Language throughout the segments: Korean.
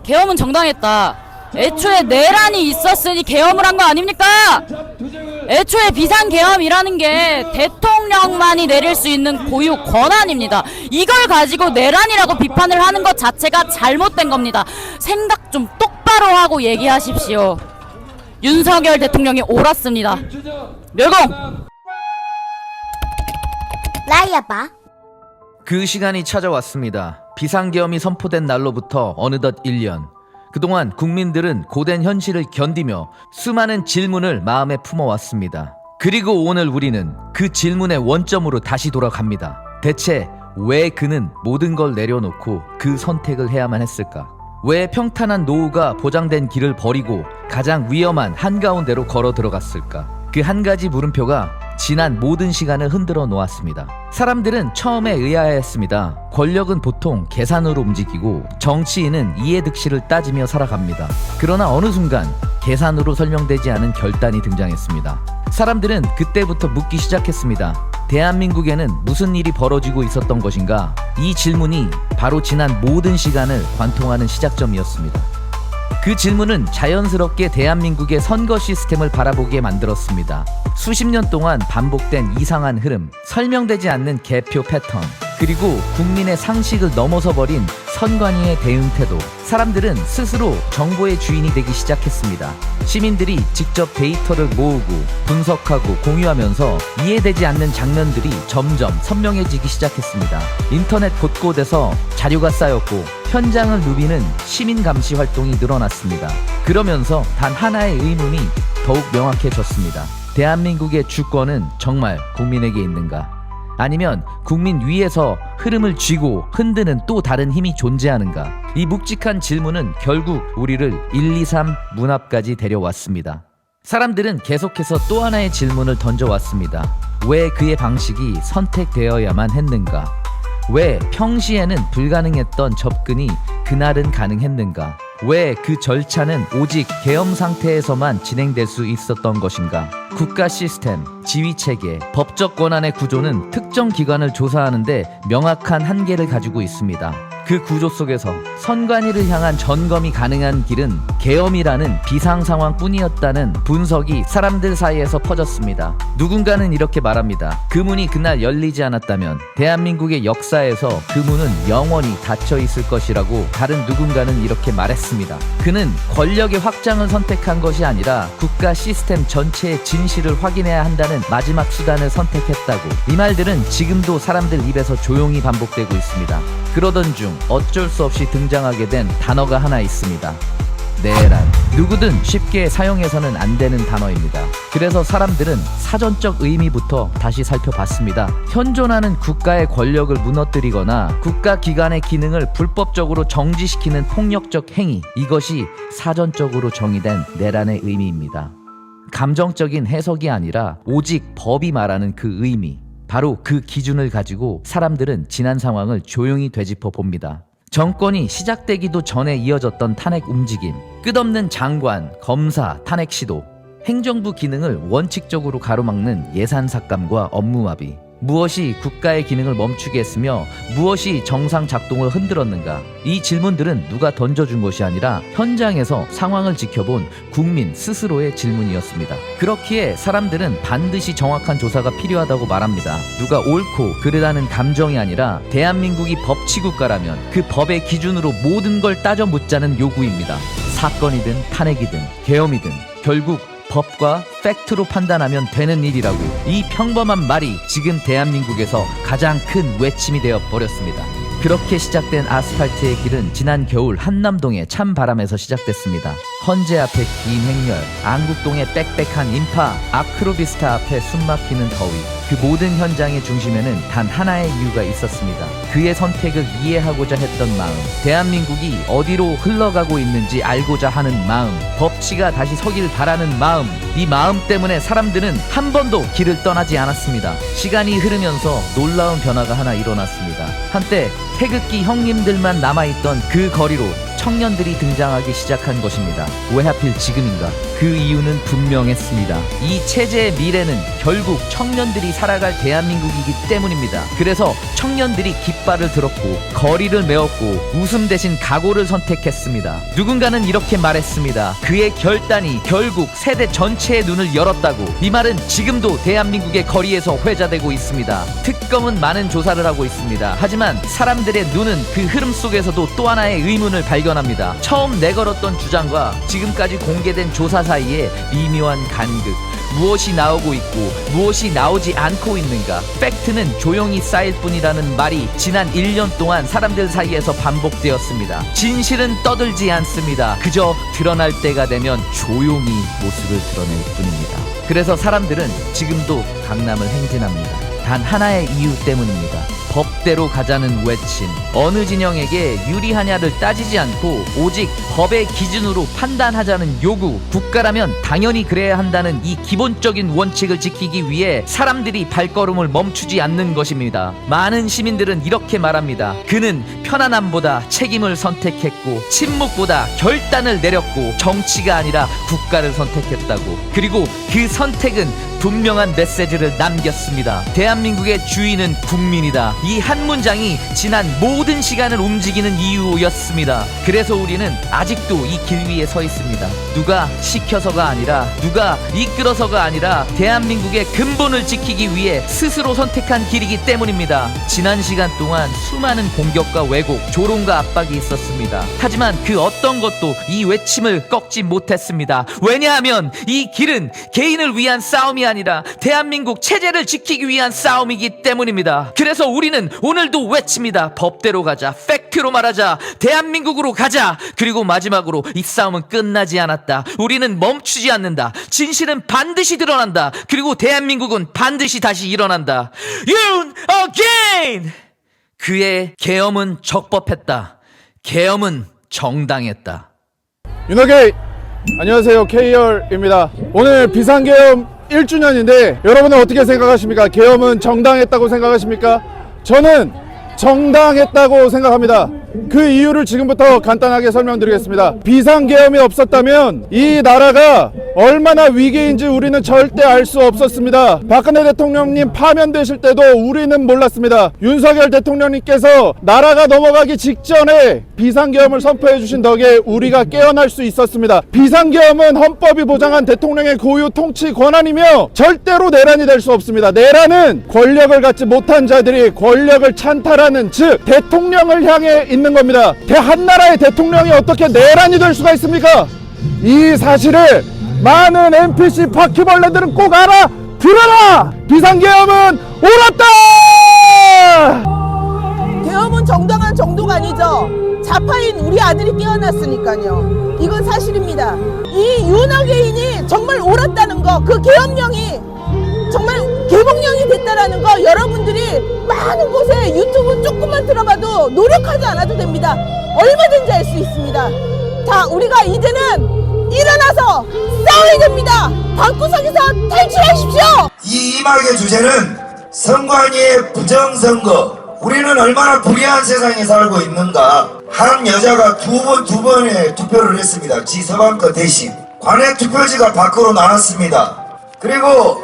계엄은 정당했다. 애초에 내란이 있었으니 계엄을 한 거 아닙니까? 애초에 비상계엄이라는 게 대통령만이 내릴 수 있는 고유 권한입니다. 이걸 가지고 내란이라고 비판을 하는 것 자체가 잘못된 겁니다. 생각 좀 똑바로 하고 얘기하십시오. 윤석열 대통령이 옳았습니다. 멸공! 라이아바. 그 시간이 찾아왔습니다. 비상계엄이 선포된 날로부터 어느덧 1년. 그동안 국민들은 고된 현실을 견디며 수많은 질문을 마음에 품어왔습니다. 그리고 오늘 우리는 그 질문의 원점으로 다시 돌아갑니다. 대체 왜 그는 모든 걸 내려놓고 그 선택을 해야만 했을까? 왜 평탄한 노후가 보장된 길을 버리고 가장 위험한 한가운데로 걸어 들어갔을까? 그 한 가지 물음표가 지난 모든 시간을 흔들어 놓았습니다. 사람들은 처음에 의아해했습니다. 권력은 보통 계산으로 움직이고 정치인은 이해득실을 따지며 살아갑니다. 그러나 어느 순간 계산으로 설명되지 않은 결단이 등장했습니다. 사람들은 그때부터 묻기 시작했습니다. 대한민국에는 무슨 일이 벌어지고 있었던 것인가? 이 질문이 바로 지난 모든 시간을 관통하는 시작점이었습니다. 그 질문은 자연스럽게 대한민국의 선거 시스템을 바라보게 만들었습니다. 수십 년 동안 반복된 이상한 흐름, 설명되지 않는 개표 패턴, 그리고 국민의 상식을 넘어서 버린 선관위의 대응 태도. 사람들은 스스로 정보의 주인이 되기 시작했습니다. 시민들이 직접 데이터를 모으고 분석하고 공유하면서 이해되지 않는 장면들이 점점 선명해지기 시작했습니다. 인터넷 곳곳에서 자료가 쌓였고 현장을 누비는 시민 감시 활동이 늘어났습니다. 그러면서 단 하나의 의문이 더욱 명확해졌습니다. 대한민국의 주권은 정말 국민에게 있는가? 아니면 국민 위에서 흐름을 쥐고 흔드는 또 다른 힘이 존재하는가? 이 묵직한 질문은 결국 우리를 1, 2, 3 문 앞까지 데려왔습니다. 사람들은 계속해서 또 하나의 질문을 던져왔습니다. 왜 그의 방식이 선택되어야만 했는가? 왜 평시에는 불가능했던 접근이 그날은 가능했는가? 왜 그 절차는 오직 계엄 상태에서만 진행될 수 있었던 것인가? 국가 시스템, 지휘체계, 법적 권한의 구조는 특정 기관을 조사하는데 명확한 한계를 가지고 있습니다. 그 구조 속에서 선관위를 향한 점검이 가능한 길은 계엄이라는 비상상황뿐이었다는 분석이 사람들 사이에서 퍼졌습니다. 누군가는 이렇게 말합니다. 그 문이 그날 열리지 않았다면 대한민국의 역사에서 그 문은 영원히 닫혀 있을 것이라고 다른 누군가는 이렇게 말했습니다. 그는 권력의 확장을 선택한 것이 아니라 국가 시스템 전체의 진실을 확인해야 한다는 마지막 수단을 선택했다고. 이 말들은 지금도 사람들 입에서 조용히 반복되고 있습니다. 그러던 중 어쩔 수 없이 등장하게 된 단어가 하나 있습니다. 내란. 누구든 쉽게 사용해서는 안 되는 단어입니다. 그래서 사람들은 사전적 의미부터 다시 살펴봤습니다. 현존하는 국가의 권력을 무너뜨리거나 국가기관의 기능을 불법적으로 정지시키는 폭력적 행위, 이것이 사전적으로 정의된 내란의 의미입니다. 감정적인 해석이 아니라 오직 법이 말하는 그 의미, 바로 그 기준을 가지고 사람들은 지난 상황을 조용히 되짚어 봅니다. 정권이 시작되기도 전에 이어졌던 탄핵 움직임, 끝없는 장관, 검사, 탄핵 시도, 행정부 기능을 원칙적으로 가로막는 예산 삭감과 업무 마비, 무엇이 국가의 기능을 멈추게 했으며 무엇이 정상 작동을 흔들었는가? 이 질문들은 누가 던져준 것이 아니라 현장에서 상황을 지켜본 국민 스스로의 질문이었습니다. 그렇기에 사람들은 반드시 정확한 조사가 필요하다고 말합니다. 누가 옳고 그르다는 감정이 아니라 대한민국이 법치국가라면 그 법의 기준으로 모든 걸 따져 묻자는 요구입니다. 사건이든 탄핵이든 계엄이든 결국 법과 팩트로 판단하면 되는 일이라고. 이 평범한 말이 지금 대한민국에서 가장 큰 외침이 되어 버렸습니다. 그렇게 시작된 아스팔트의 길은 지난 겨울 한남동의 찬바람에서 시작됐습니다. 헌재 앞에 긴 행렬, 안국동의 빽빽한 인파, 아크로비스타 앞에 숨막히는 더위, 그 모든 현장의 중심에는 단 하나의 이유가 있었습니다. 그의 선택을 이해하고자 했던 마음, 대한민국이 어디로 흘러가고 있는지 알고자 하는 마음, 법치가 다시 서길 바라는 마음, 이 마음 때문에 사람들은 한 번도 길을 떠나지 않았습니다. 시간이 흐르면서 놀라운 변화가 하나 일어났습니다. 한때 태극기 형님들만 남아있던 그 거리로 청년들이 등장하기 시작한 것입니다. 왜 하필 지금인가? 그 이유는 분명했습니다. 이 체제의 미래는 결국 청년들이 살아갈 대한민국이기 때문입니다. 그래서 청년들이 깃발을 들었고 거리를 메웠고 웃음 대신 각오를 선택했습니다. 누군가는 이렇게 말했습니다. 그의 결단이 결국 세대 전체의 눈을 열었다고. 이 말은 지금도 대한민국의 거리에서 회자되고 있습니다. 특검은 많은 조사를 하고 있습니다. 하지만 사람들의 눈은 그 흐름 속에서도 또 하나의 의문을 발견합니다. 처음 내걸었던 주장과 지금까지 공개된 조사 사이에 미묘한 간극. 무엇이 나오고 있고 무엇이 나오지 않고 있는가? 팩트는 조용히 쌓일 뿐이라는 말이 지난 1년 동안 사람들 사이에서 반복되었습니다. 진실은 떠들지 않습니다. 그저 드러날 때가 되면 조용히 모습을 드러낼 뿐입니다. 그래서 사람들은 지금도 강남을 행진합니다. 단 하나의 이유 때문입니다. 법대로 가자는 외침. 어느 진영에게 유리하냐를 따지지 않고 오직 법의 기준으로 판단하자는 요구. 국가라면 당연히 그래야 한다는 이 기본적인 원칙을 지키기 위해 사람들이 발걸음을 멈추지 않는 것입니다. 많은 시민들은 이렇게 말합니다. 그는 편안함보다 책임을 선택했고 침묵보다 결단을 내렸고 정치가 아니라 국가를 선택했다고. 그리고 그 선택은 분명한 메시지를 남겼습니다. 대한민국의 주인은 국민이다. 이 한 문장이 지난 모든 시간을 움직이는 이유였습니다. 그래서 우리는 아직도 이 길 위에 서 있습니다. 누가 시켜서가 아니라, 누가 이끌어서가 아니라 대한민국의 근본을 지키기 위해 스스로 선택한 길이기 때문입니다. 지난 시간 동안 수많은 공격과 왜곡, 조롱과 압박이 있었습니다. 하지만 그 어떤 것도 이 외침을 꺾지 못했습니다. 왜냐하면 이 길은 개인을 위한 싸움이 아니라 대한민국 체제를 지키기 위한 싸움이기 때문입니다. 그래서 우리는 오늘도 외칩니다. 법대로 가자. 팩트로 말하자. 대한민국으로 가자. 그리고 마지막으로 이 싸움은 끝나지 않았다. 우리는 멈추지 않는다. 진실은 반드시 드러난다. 그리고 대한민국은 반드시 다시 일어난다. 윤 어게인! 그의 계엄은 적법했다. 계엄은 정당했다. 윤어게인! 안녕하세요, K열입니다. 오늘 비상계엄 1주년인데 여러분은 어떻게 생각하십니까? 계엄은 정당했다고 생각하십니까? 저는 정당했다고 생각합니다. 그 이유를 지금부터 간단하게 설명드리겠습니다. 비상계엄이 없었다면 이 나라가 얼마나 위기인지 우리는 절대 알 수 없었습니다. 박근혜 대통령님 파면되실 때도 우리는 몰랐습니다. 윤석열 대통령님께서 나라가 넘어가기 직전에 비상계엄을 선포해 주신 덕에 우리가 깨어날 수 있었습니다. 비상계엄은 헌법이 보장한 대통령의 고유 통치 권한이며 절대로 내란이 될 수 없습니다. 내란은 권력을 갖지 못한 자들이 권력을 찬탈하는, 즉 대통령을 향해 있는 겁니다. 한나라의 대통령이 어떻게 내란이 될 수가 있습니까? 이 사실을 많은 NPC 바퀴벌레들은 꼭 알아들어라! 비상계엄은 옳았다! 계엄은 정당한 정도가 아니죠. 자파인 우리 아들이 깨어났으니까요. 이건 사실입니다. 이 윤어게인이 정말 옳았다는 거, 그 계엄령이 정말 개봉령이 됐다라는 거 여러분들이 많은 곳에 유튜브 조금만 들어봐도 노력하지 않아도 됩니다. 얼마든지 알 수 있습니다. 자, 우리가 이제는 일어나서 싸워야 됩니다. 방구석에서 탈출하십시오. 이 이막의 주제는 선관위의 부정선거. 우리는 얼마나 불의한 세상에 살고 있는가. 한 여자가 두 번의 투표를 했습니다. 지 서방거 대신. 관외 투표지가 밖으로 나왔습니다. 그리고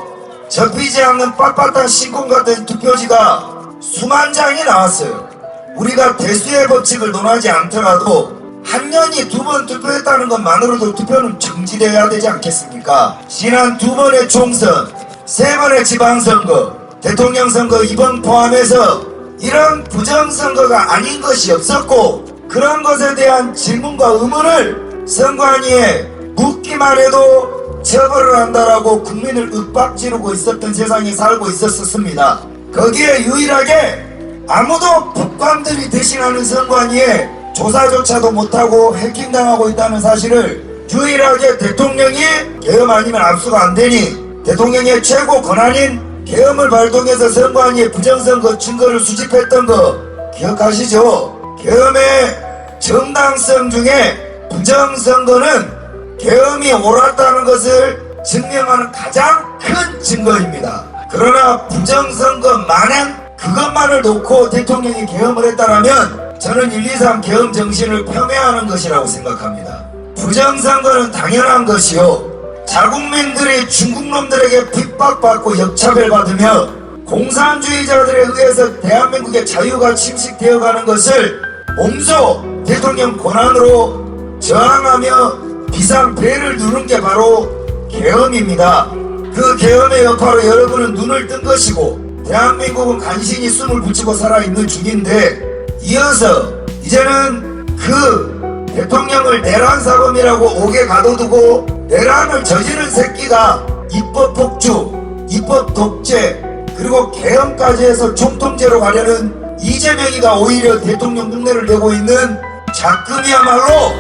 접히지 않는 빳빳한 신공 같은 투표지가 수만 장이 나왔어요. 우리가 대수의 법칙을 논하지 않더라도 한 년이 2번 투표했다는 것만으로도 투표는 정지되어야 되지 않겠습니까? 지난 2번의 총선, 3번의 지방선거, 대통령 선거 이번 포함해서 이런 부정선거가 아닌 것이 없었고, 그런 것에 대한 질문과 의문을 선관위에 묻기만 해도 처벌을 한다라고 국민을 윽박지르고 있었던 세상에 살고 있었습니다. 거기에 유일하게 아무도 법관들이 대신하는 선관위에 조사조차도 못하고 해킹당하고 있다는 사실을 유일하게 대통령이 계엄 아니면 압수가 안 되니 대통령의 최고 권한인 계엄을 발동해서 선관위에 부정선거 증거를 수집했던 거 기억하시죠? 계엄의 정당성 중에 부정선거는 계엄이 옳았다는 것을 증명하는 가장 큰 증거입니다. 그러나 부정선거 만행 그것만을 놓고 대통령이 계엄을 했다라면 저는 1, 2, 3 계엄 정신을 폄훼하는 것이라고 생각합니다. 부정선거는 당연한 것이요, 자국민들이 중국놈들에게 핍박받고 역차별받으며 공산주의자들에 의해서 대한민국의 자유가 침식되어가는 것을 몸소 대통령 권한으로 저항하며 비상배를 누른 게 바로 계엄입니다. 그 계엄의 여파로 여러분은 눈을 뜬 것이고 대한민국은 간신히 숨을 붙이고 살아있는 중인데, 이어서 이제는 그 대통령을 내란사범이라고 옥에 가둬두고 내란을 저지른 새끼가 입법 폭주, 입법 독재, 그리고 계엄까지 해서 총통제로 가려는 이재명이가 오히려 대통령 흉내를 내고 있는 작금이야말로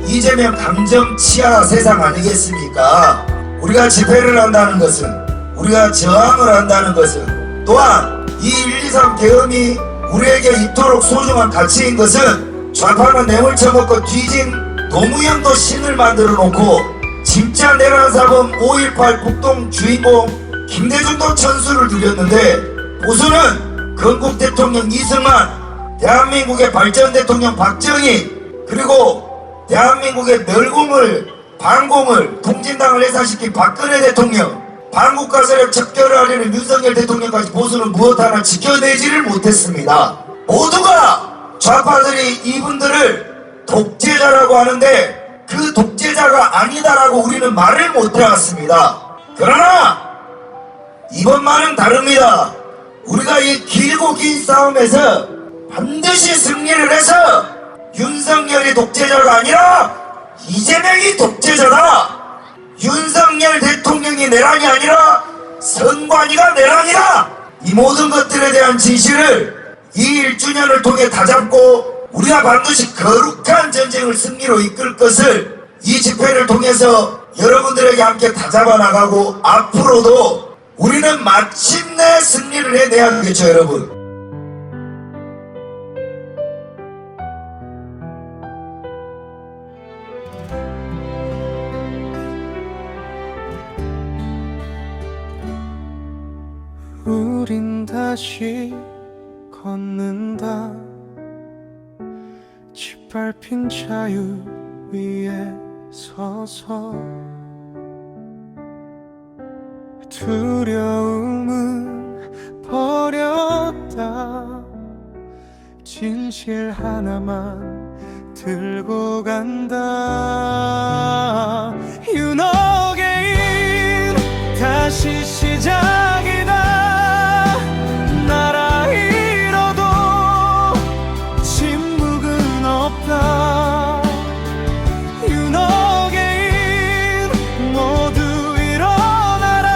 이재명 감정 치하 세상 아니겠습니까? 우리가 집회를 한다는 것은, 우리가 저항을 한다는 것은, 또한 이 1, 2, 3 계엄이 우리에게 이토록 소중한 가치인 것은 좌파는 뇌물 처먹고 뒤진 노무현도 신을 만들어 놓고 진짜 내란사범 5.18 북동 주인공 김대중도 천수를 드렸는데, 보수는 건국 대통령 이승만, 대한민국의 발전 대통령 박정희, 그리고 대한민국의 멸공을 반공을 통진당을 해산시킨 박근혜 대통령, 반국가 세력 척결을 하려는 윤석열 대통령까지 보수는 무엇 하나 지켜내지를 못했습니다. 모두가 좌파들이 이분들을 독재자라고 하는데 그 독재자가 아니다라고 우리는 말을 못해왔습니다. 그러나 이번만은 다릅니다. 우리가 이 길고 긴 싸움에서 반드시 승리를 해서 윤석열이 독재자가 아니라 이재명이 독재자다, 윤석열 대통령이 내란이 아니라 선관위가 내란이다, 이 모든 것들에 대한 진실을 이 1주년을 통해 다잡고 우리가 반드시 거룩한 전쟁을 승리로 이끌 것을 이 집회를 통해서 여러분들에게 함께 다잡아 나가고, 앞으로도 우리는 마침내 승리를 해내야 되겠죠, 여러분. 우린 다시 걷는다, 짓밟힌 자유 위에 서서. 두려움은 버렸다, 진실 하나만 들고 간다. You know again, 다시 시작이다. 나라 잃어도 침묵은 없다. You know again, 모두 일어나라.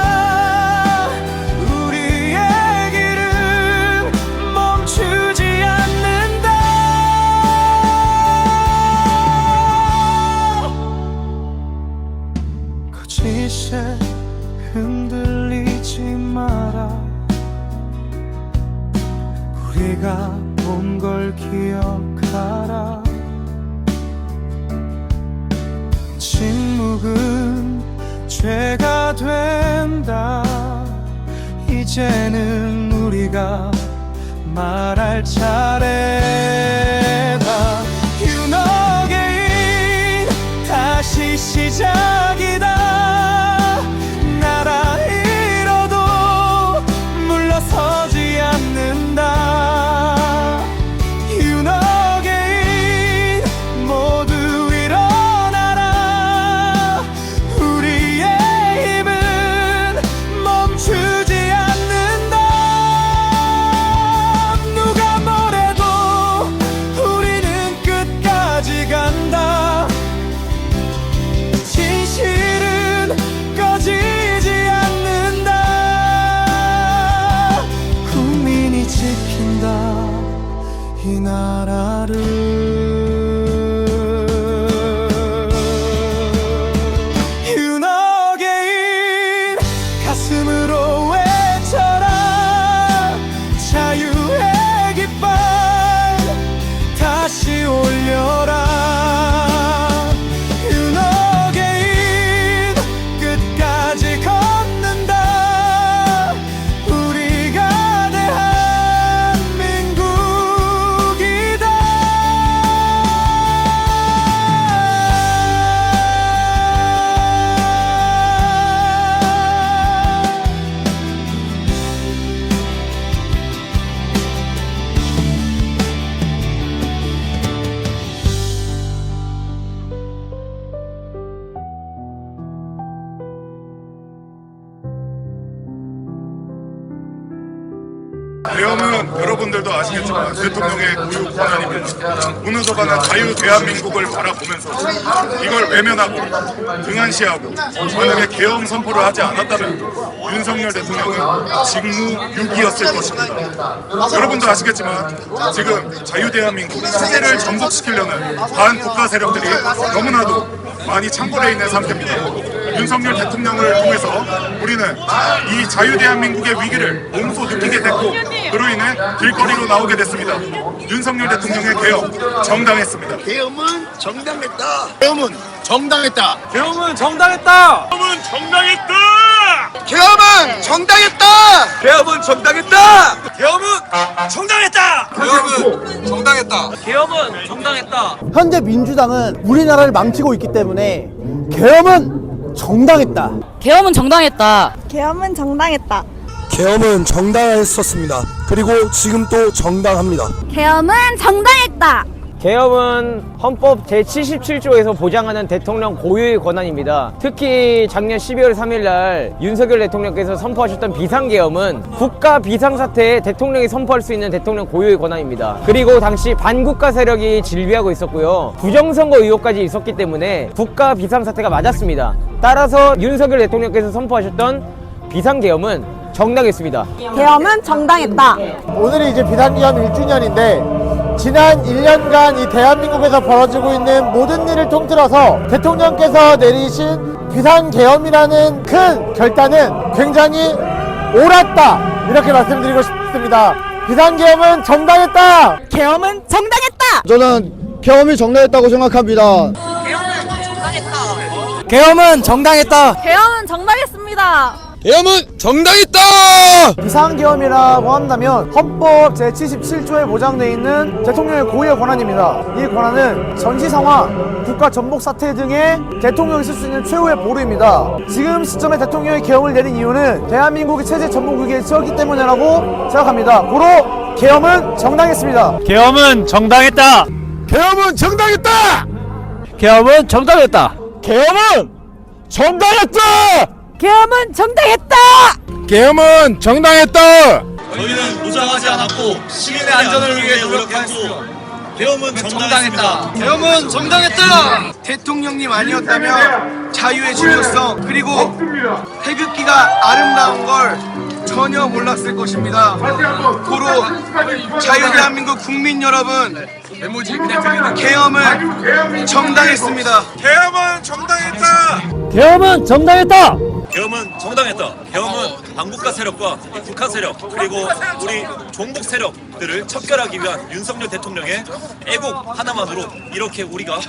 우리의 길은 멈추지 않는다. 거짓에 흔들리지 마라. 우리가 본 걸 기억하라. 침묵은 죄가 된다. 이제는 우리가 말할 차례다. You know again, 다시 시작이다. 나라 잃어도 물러서지 않는다. You know again, 모두 일어나라. 우리의 힘은 멈추지 않는다. 누가 뭐래도 계엄은 여러분들도 아시겠지만 대통령의 고유 권한입니다. 문호조가는 자유 대한민국을 바라보면서 이걸 외면하고 등한시하고 만약에 계엄 선포를 하지 않았다면 윤석열 대통령은 직무유기였을 것입니다. 여러분도 아시겠지만 지금 자유 대한민국 체제를 전복시키려는 반국가 세력들이 너무나도 많이 창궐해 있는 상태입니다. 윤석열 대통령을 통해서 우리는 이 자유 대한민국의 위기를 몸소 느끼게 됐고 그로 인해 길거리로 나오게 됐습니다. 윤석열 대통령의 개혁 정당했습니다. 계엄은 정당했다. 개엄은 정당했다. 계엄은 정당했다. 계엄은 정당했다. 계엄은 정당했다. 계엄은 정당했다. 계엄은 정당했다. 계엄은 정당했다. 현재 민주당은 우리나라를 망치고 있기 때문에 계엄은 정당했다. 계엄은 정당했다. 계엄은 정당했다. 계엄은 정당했었습니다. 그리고 지금 또 정당합니다. 계엄은 정당했다. 계엄은 헌법 제77조에서 보장하는 대통령 고유의 권한입니다. 특히 작년 12월 3일 날 윤석열 대통령께서 선포하셨던 비상계엄은 국가 비상사태에 대통령이 선포할 수 있는 대통령 고유의 권한입니다. 그리고 당시 반국가 세력이 질비하고 있었고요. 부정선거 의혹까지 있었기 때문에 국가 비상사태가 맞았습니다. 따라서 윤석열 대통령께서 선포하셨던 비상계엄은 정당했습니다. 계엄은 정당했다. 오늘이 이제 비상계엄 1주년인데 지난 1년간 이 대한민국에서 벌어지고 있는 모든 일을 통틀어서 대통령께서 내리신 비상계엄이라는 큰 결단은 굉장히 옳았다 이렇게 말씀드리고 싶습니다. 비상계엄은 정당했다. 계엄은 정당했다. 저는 계엄이 정당했다고 생각합니다. 계엄은 정당했다. 계엄은 정당했습니다. 계엄은 정당했다. 비상계엄이라고 한다면 헌법 제77조에 보장되어 있는 대통령의 고유의 권한입니다. 이 권한은 전시상황, 국가 전복 사태 등의 대통령이 쓸 수 있는 최후의 보루입니다. 지금 시점에 대통령이 계엄을 내린 이유는 대한민국의 체제 전복 위기에 처했기 때문이라고 생각합니다. 고로 계엄은 정당했습니다. 계엄은 정당했다. 계엄은 정당했다. 계엄은 정당했다. 계엄은 정당했다. 계엄은 정당했다. 계엄은 정당했다. 저희는 무장하지 않았고 시민의 안전을 위해 노력했고 계엄은 정당했다. 계엄은 정당했다. 대통령님 아니었다면 자유의 주요성 그리고 태극기가 아름다운 걸 전혀 몰랐을 것입니다. 고로 자유 대한민국 국민 여러분, 계엄은 정당했습니다. 계엄은 정당했다. 계엄은 정당했다. 계엄은 정당했다. 계엄은 반국가 세력과 북한 세력 그리고 우리 종북 세력들을 척결하기 위한 윤석열 대통령의 애국 하나만으로 이렇게 우리가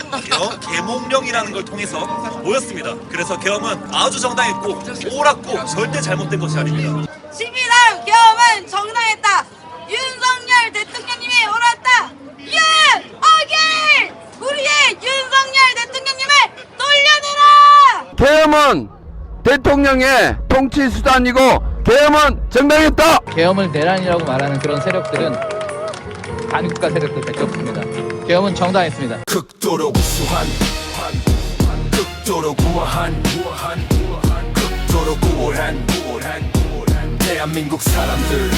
계몽령이라는 걸 통해서 모였습니다. 그래서 계엄은 아주 정당했고 옳았고 절대 잘못된 것이 아닙니다. 12월 계엄은 정당했다. 윤석열 대통령님이 옳았다. 윤어길 우리의 윤석열 대통령님을 돌려내라. 계엄은 대통령의 통치 수단이고 계엄은 정당했다. 계엄을 내란이라고 말하는 그런 세력들은 반국가 세력들밖에 없습니다. 계엄은 정당했습니다. 극도로 우수한 극도로 우아한 극도로 우월한 대한민국 사람들